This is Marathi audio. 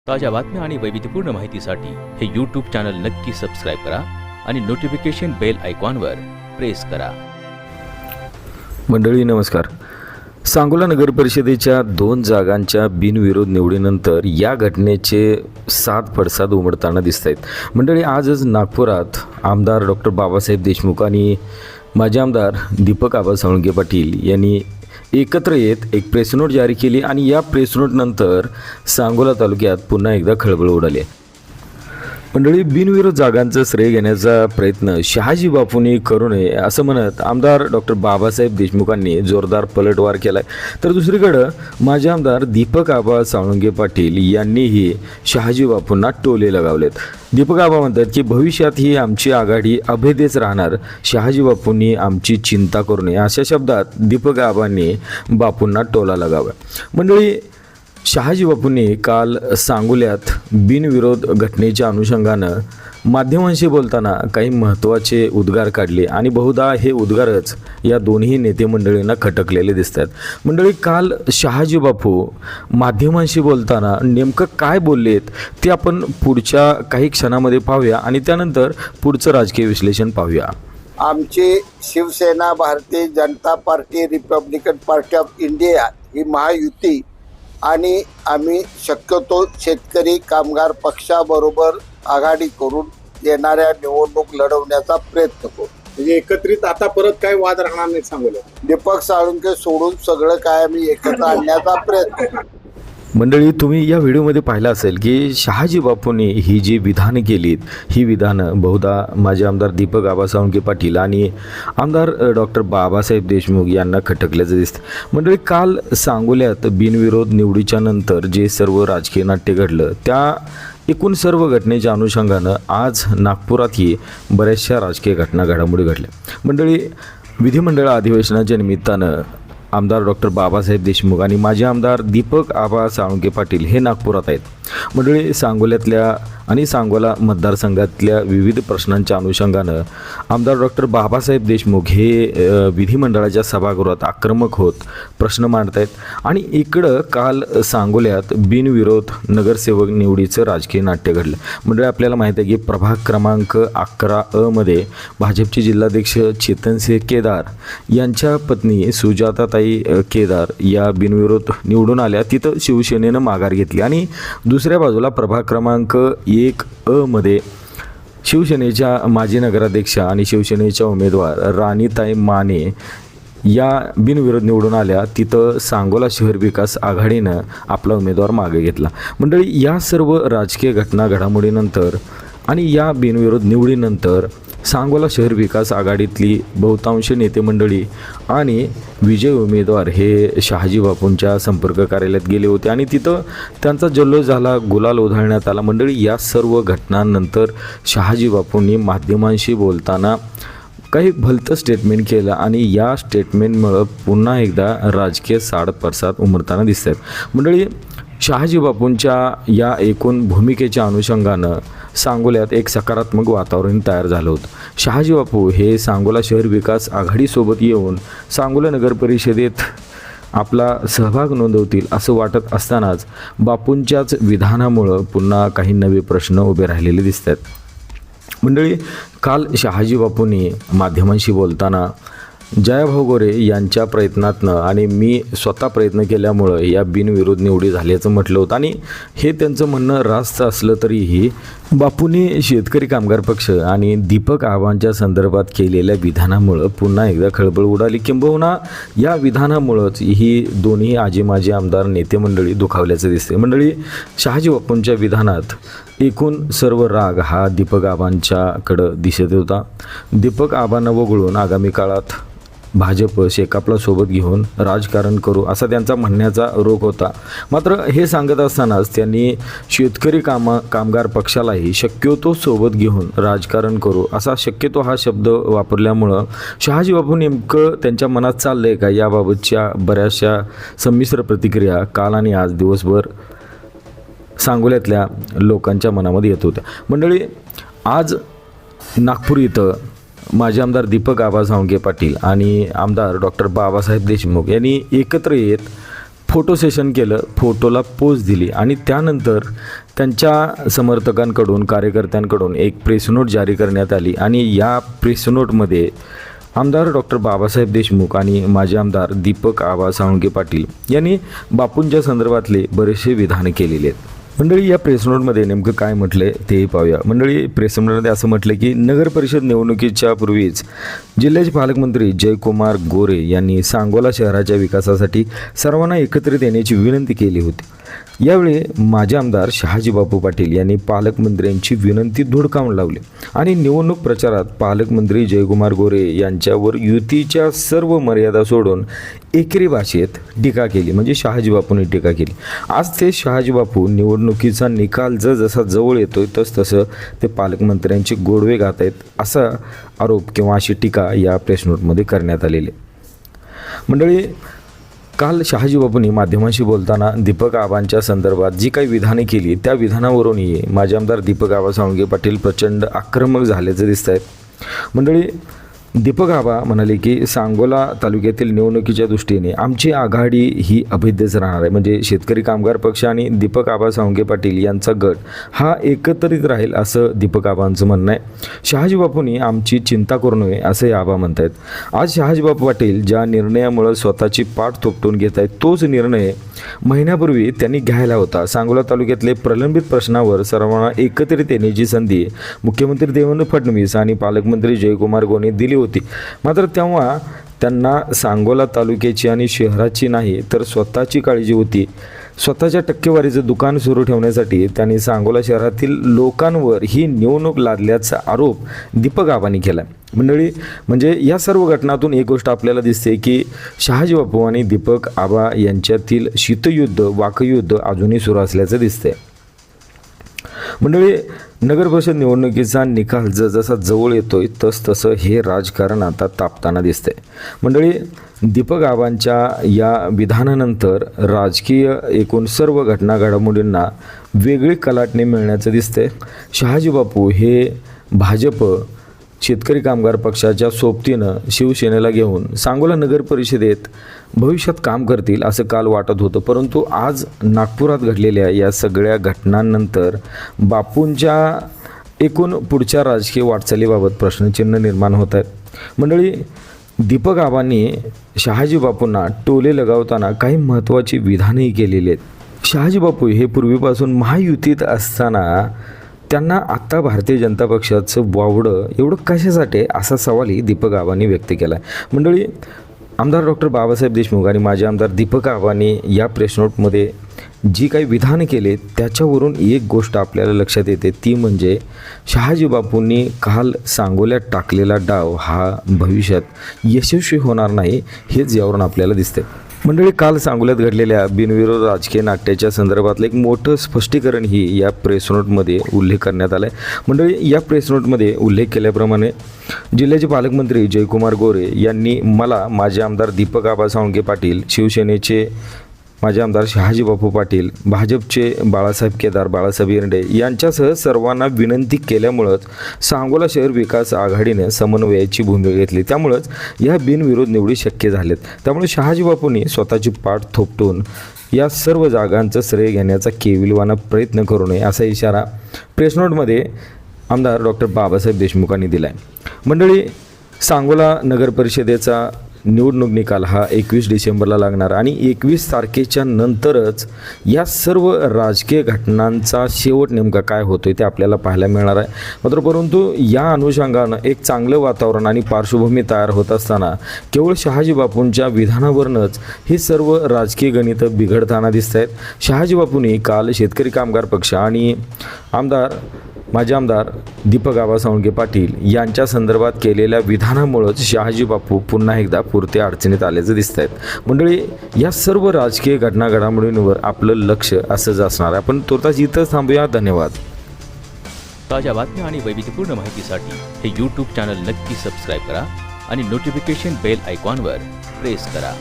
ताज्या बातम्या आणि वैविध्यपूर्ण माहितीसाठी हे यूट्यूब चॅनल नक्की सबस्क्राईब करा आणि नोटिफिकेशन बेल आयकॉनवर प्रेस करा. मंडळी नमस्कार. सांगोला नगर परिषदेच्या 2 जागांच्या बिनविरोध निवडीनंतर या घटनेचे 7 पडसाद उमटताना दिसत आहेत. मंडळी आजच नागपुरात आमदार डॉक्टर बाबासाहेब देशमुख आणि माजी आमदार दीपक आबा साळुंखे पाटील यांनी एकत्र येत एक प्रेसनोट जारी केली आणि या प्रेसनोटनंतर सांगोला तालुक्यात पुन्हा एकदा खळबळ उडाली. मंडळी बिनविरोध जागांचं श्रेय घेण्याचा प्रयत्न शहाजी बापूंनी करू नये असं म्हणत आमदार डॉक्टर बाबासाहेब देशमुखांनी जोरदार पलटवार केला आहे. तर दुसरीकडं माजी आमदार दीपक आबा साळुंखे पाटील यांनीही शहाजी बापूंना टोले लगावलेत. दीपक आबा म्हणतात की भविष्यात ही आमची आघाडी अभेदेच राहणार, शहाजी बापूंनी आमची चिंता करू नये अशा शब्दात दीपक आबांनी बापूंना टोला लगावा. मंडळी शहाजी बापूंनी काल सांगोल्यात बिनविरोध घटनेच्या अनुषंगानं माध्यमांशी बोलताना काही महत्त्वाचे उद्गार काढले आणि बहुधा हे उद्गारच या दोन्ही नेते मंडळींना खटकलेले दिसतात. मंडळी काल शहाजी बापू माध्यमांशी बोलताना नेमकं काय बोललेत ते आपण पुढच्या काही क्षणामध्ये पाहूया आणि त्यानंतर पुढचं राजकीय विश्लेषण पाहूया. आमची Shivsena, Bharatiya Janata Party, Republican Party of India ही महायुती आणि आम्ही शक्यतो शेतकरी कामगार पक्षाबरोबर आघाडी करून येणाऱ्या निवडणूक लढवण्याचा प्रयत्न करू. म्हणजे एकत्रित आता परत काय वाद राहणार नाही सांगोला. दीपक साळुंखे सोडून सगळं काय आम्ही एकत्र आणण्याचा प्रयत्न करू. मंडळी तुम्ही या व्हिडिओमध्ये पाहिलं असेल की शहाजी बापूंनी ही जी विधानं केलीत ही विधानं बहुधा माझे आमदार दीपक आबा साळुंखे पाटील आणि आमदार डॉक्टर बाबासाहेब देशमुख यांना खटकल्याचं दिसतं. मंडळी काल सांगोल्यात बिनविरोध निवडीच्या नंतर जे सर्व राजकीय नाट्य घडलं त्या एकूण सर्व घटनेच्या अनुषंगानं आज नागपुरातही बऱ्याचशा राजकीय घडामोडी घडल्या. मंडळी विधिमंडळ अधिवेशनाच्या निमित्तानं आमदार डॉक्टर बाबासाहेब देशमुख आणि माजी आमदार दीपक आबा साळुंखे पाटील हे नागपुरात आहेत. मंडळी सांगोल्यातल्या आणि सांगोला मतदारसंघातल्या विविध प्रश्नांच्या अनुषंगानं आमदार डॉक्टर बाबासाहेब देशमुख हे विधिमंडळाच्या सभागृहात आक्रमक होत प्रश्न मांडत आहेत आणि इकडं काल सांगोल्यात बिनविरोध नगरसेवक निवडीचं राजकीय नाट्य घडलं. मंडळी आपल्याला माहीत आहे की प्रभाग क्रमांक 11 मध्ये भाजपचे जिल्हाध्यक्ष चेतनसिंह केदार यांच्या पत्नी सुजाताताई केदार या बिनविरोध निवडून आल्या. तिथं शिवसेनेनं माघार घेतली आणि दुसऱ्या बाजूला प्रभाग क्रमांक 1 मध्ये शिवसेनेच्या माजी नगराध्यक्षा आणि शिवसेनेच्या उमेदवार राणीताई माने या बिनविरोध निवडून आल्या. तिथं सांगोला शहर विकास आघाडीनं आपला उमेदवार मागे घेतला. मंडळी या सर्व राजकीय घडामोडीनंतर आणि या बिनविरोध निवडीनंतर सांगोला शहर विकास आघाडीतली बहुतांश नेते मंडळी आणि विजय उमेदवार हे शहाजी बापूंच्या संपर्क कार्यालयात गेले होते आणि तिथं त्यांचा जल्लोष झाला, गुलाल उधळण्यात आला. मंडळी या सर्व घटनांनंतर शहाजी बापूंनी माध्यमांशी बोलताना काही भलतं स्टेटमेंट केलं आणि या स्टेटमेंटमुळं पुन्हा एकदा राजकीय साड पडसाद उमटताना दिसत आहेत. मंडळी शहाजी बापूंच्या या एकूण भूमिकेच्या अनुषंगानं सांगोल्यात एक सकारात्मक वातावरण तयार झालं होतं. शहाजी बापू हे सांगोला शहर विकास आघाडीसोबत येऊन सांगोला नगर परिषदेत आपला सहभाग नोंदवतील असं वाटत असतानाच बापूंच्याच विधानामुळं पुन्हा काही नवे प्रश्न उभे राहिलेले दिसत आहेत. मंडळी काल शहाजी बापूंनी माध्यमांशी बोलताना जयाभाऊ गोरे यांच्या प्रयत्नातनं आणि मी स्वतः प्रयत्न केल्यामुळं या बिनविरोध निवडी झाल्याचं म्हटलं होतं आणि हे त्यांचं म्हणणं रास्त असलं तरीही बापूंनी शेतकरी कामगार पक्ष आणि दीपक आबांच्या संदर्भात केलेल्या विधानामुळं पुन्हा एकदा खळबळ उडाली. किंबहुना या विधानामुळंच ही दोन्ही आजी माजी आमदार नेते मंडळी दुखावल्याचं दिसते. मंडळी शहाजी बापूंच्या विधानात एकूण सर्व राग हा दीपक आबांच्याकडं दिसत होता. दीपक आबांना वगळून आगामी काळात भाजप शेकापला सोबत घेऊन राजकारण करू असा त्यांचा म्हणण्याचा रोख होता. मात्र हे सांगत असतानाच त्यांनी शेतकरी कामगार पक्षालाही शक्यतो सोबत घेऊन राजकारण करू असा शक्यतो हा शब्द वापरल्यामुळं शहाजी बापू नेमकं त्यांच्या मनात चाललं आहे का याबाबतच्या बऱ्याचशा संमिश्र प्रतिक्रिया काल आणि आज दिवसभर सांगोल्यातल्या लोकांच्या मनामध्ये येत होत्या. मंडळी आज नागपूर इथं माजी आमदार दीपक आबा साळुंखे पाटील आणि आमदार डॉक्टर बाबासाहेब देशमुख यांनी एकत्र येत फोटो सेशन केलं, फोटोला पोज दिली आणि त्यानंतर त्यांच्या समर्थकांकडून, कार्यकर्त्यांकडून एक प्रेस नोट जारी करण्यात आली आणि या प्रेस नोटमध्ये आमदार डॉक्टर बाबासाहेब देशमुख आणि माजी आमदार दीपक आबा साळुंखे पाटील यांनी बापूंच्या संदर्भातले बरेचसे विधान केलेले आहेत. मंडळी, या प्रेस नोटमध्ये नेमकं काय म्हटलं तेही पाहूया. मंडळी, प्रेस नोटमध्ये असं म्हटलं की नगर परिषद निवडणुकीच्या पूर्वीच जिल्ह्याचे पालकमंत्री जयकुमार गोरे यांनी सांगोला शहराच्या विकासासाठी सर्वांना एकत्रित येण्याची विनंती केली होती. यावेळी माजी आमदार शहाजी बापू पाटील यांनी पालकमंत्र्यांची विनंती धुडकावून लावली आणि निवडणूक प्रचारात पालकमंत्री जयकुमार गोरे यांच्यावर युतीच्या सर्व मर्यादा सोडून एकेरी भाषेत टीका केली, म्हणजे शहाजी बापूंनी टीका केली. आज ते शहाजी बापू निवडणुकीचा निकाल जसा जवळ येतोय तसं ते पालकमंत्र्यांचे गोडवे गात आहेत, असा आरोप किंवा अशी टीका या प्रेस नोटमध्ये करण्यात आलेली. मंडळी, काल शहाजी बापूंनी माध्यमांशी बोलताना दीपक आबांच्या संदर्भात जी काही विधाने केली त्या विधानावरूनही माजी आमदार दीपक आबा साळुंखे पाटील प्रचंड आक्रमक झाल्याचं दिसत आहे. मंडळी, दीपक आबा म्हणाले की सांगोला तालुक्यातील निवडणुकीच्या दृष्टीने आमची आघाडी ही अभेद्यच राहणार आहे, म्हणजे शेतकरी कामगार पक्ष आणि दीपक आबा साळुंखे पाटील यांचा गट हा एकत्रित राहील असं दीपक आबांचं म्हणणं आहे. शहाजी बापूंनी आमची चिंता करू नये असंही आबा म्हणत आहेत. आज शहाजी बापू पाटील ज्या निर्णयामुळे स्वतःची पाठ थोपटून घेत आहेत तोच निर्णय महिन्यापूर्वी त्यांनी घ्यायला होता. सांगोला तालुक्यातले प्रलंबित प्रश्नावर सर्वांना एकत्रित येण्याची संधी मुख्यमंत्री देवेंद्र फडणवीस आणि पालकमंत्री जयकुमार गोरे दिली होती. मात्र तेव्हा त्यांना सांगोला तालुक्याची आणि शहराची नाही तर स्वतःची काळजी होती. स्वतःच्या टक्केवारीचं दुकान सुरू ठेवण्यासाठी त्यांनी सांगोला शहरातील लोकांवर ही निवडणूक लादल्याचा आरोप दीपक आबांनी केला. मंडळी, म्हणजे या सर्व घटनातून एक गोष्ट आपल्याला दिसते की शहाजी बापू आणि दीपक आबा यांच्यातील शीतयुद्ध, वाकयुद्ध अजूनही सुरू असल्याचं दिसतंय. मंडळी, नगर परिषद निवडणुकीचा निकाल जसा जवळ येतोय तसं हे राजकारण आता तापताना दिसतंय. मंडळी, दीपक आबांच्या या विधानानंतर राजकीय एकूण सर्व घटना घडामोडींना वेगळी कलाटणी मिळण्याचं दिसतंय. शहाजी बापू हे भाजप शेतकरी कामगार पक्षाच्या सोबतीनं शिवसेनेला घेऊन सांगोला नगर परिषदेत भविष्यात काम करतील असं काल वाटत होतं, परंतु आज नागपुरात घडलेल्या या सगळ्या घटनांनंतर बापूंच्या एकूण पुढच्या राजकीय वाटचालीबाबत प्रश्नचिन्ह निर्माण होत आहेत. मंडळी, दीपक आबांनी शहाजी बापूंना टोले लगावताना काही महत्त्वाची विधानही केलेली आहेत. शहाजी बापू हे पूर्वीपासून महायुतीत असताना त्यांना आत्ता भारतीय जनता पक्षाचं वावडं एवढं कशासाठी असा सवालही दीपक आबांनी व्यक्त केला आहे. मंडळी, आमदार डॉक्टर बाबासाहेब देशमुख आणि माजी आमदार दीपक आबांनी या प्रेस नोटमध्ये जी काही विधान केले त्याच्यावरून एक गोष्ट आपल्याला लक्षात येते, ती म्हणजे शहाजी बापूंनी काल सांगोल्यात टाकलेला डाव हा भविष्यात यशस्वी होणार नाही हेच यावरून आपल्याला दिसते. मंडळी, काल सांगोल्यात घडलेल्या बिनविरोध राजकीय नाट्याच्या संदर्भातलं एक मोठं स्पष्टीकरणही या प्रेस नोटमध्ये उल्लेख करण्यात आला आहे. मंडळी, या प्रेस नोटमध्ये उल्लेख केल्याप्रमाणे जिल्ह्याचे पालकमंत्री जयकुमार गोरे यांनी मला माजी आमदार दीपक आबा साळुंखे पाटील, शिवसेनेचे माजी आमदार शहाजी बापू पाटील, भाजपचे बाळासाहेब केदार, बाळासाहेब येरंडे यांच्यासह सर्वांना विनंती केल्यामुळंच सांगोला शहर विकास आघाडीने समन्वयाची भूमिका घेतली, त्यामुळंच या बिनविरोध निवडी शक्य झालेत. त्यामुळे शहाजी बापूंनी स्वतःची पाठ थोपटून या सर्व जागांचं श्रेय घेण्याचा केविलवाना प्रयत्न करू नये असा इशारा प्रेस नोटमध्ये आमदार डॉक्टर बाबासाहेब देशमुखांनी दिला आहे. मंडळी, सांगोला नगर परिषदेचा निवडणूक निकाल हा 21 डिसेंबरला लागणार आणि 21 तारखेच्या नंतरच या सर्व राजकीय घटनांचा शेवट नेमका काय होतोय ते आपल्याला पाहायला मिळणार आहे. मात्र परंतु या अनुषंगानं एक चांगलं वातावरण आणि पार्श्वभूमी तयार होत असताना केवळ शहाजी बापूंच्या विधानावरूनच ही सर्व राजकीय गणितं बिघडताना दिसत आहेत. शहाजी बापूंनी काल शेतकरी कामगार पक्ष आणि माजी आमदार दीपक आबा साळुंखे पाटील यांच्या संदर्भात केलेल्या विधानामुळंच शहाजी बापू पुन्हा एकदा पुरत्या अडचणीत आल्याचं दिसत आहेत. मंडळी, या सर्व राजकीय घडामोडींवर आपलं लक्ष असंच असणार आहे. आपण तुर्तास इथंच थांबूया. धन्यवाद. ताज्या बातम्या आणि वैविध्यपूर्ण माहितीसाठी हे यूट्यूब चॅनल नक्की सबस्क्राईब करा आणि नोटिफिकेशन बेल आयकॉनवर प्रेस करा.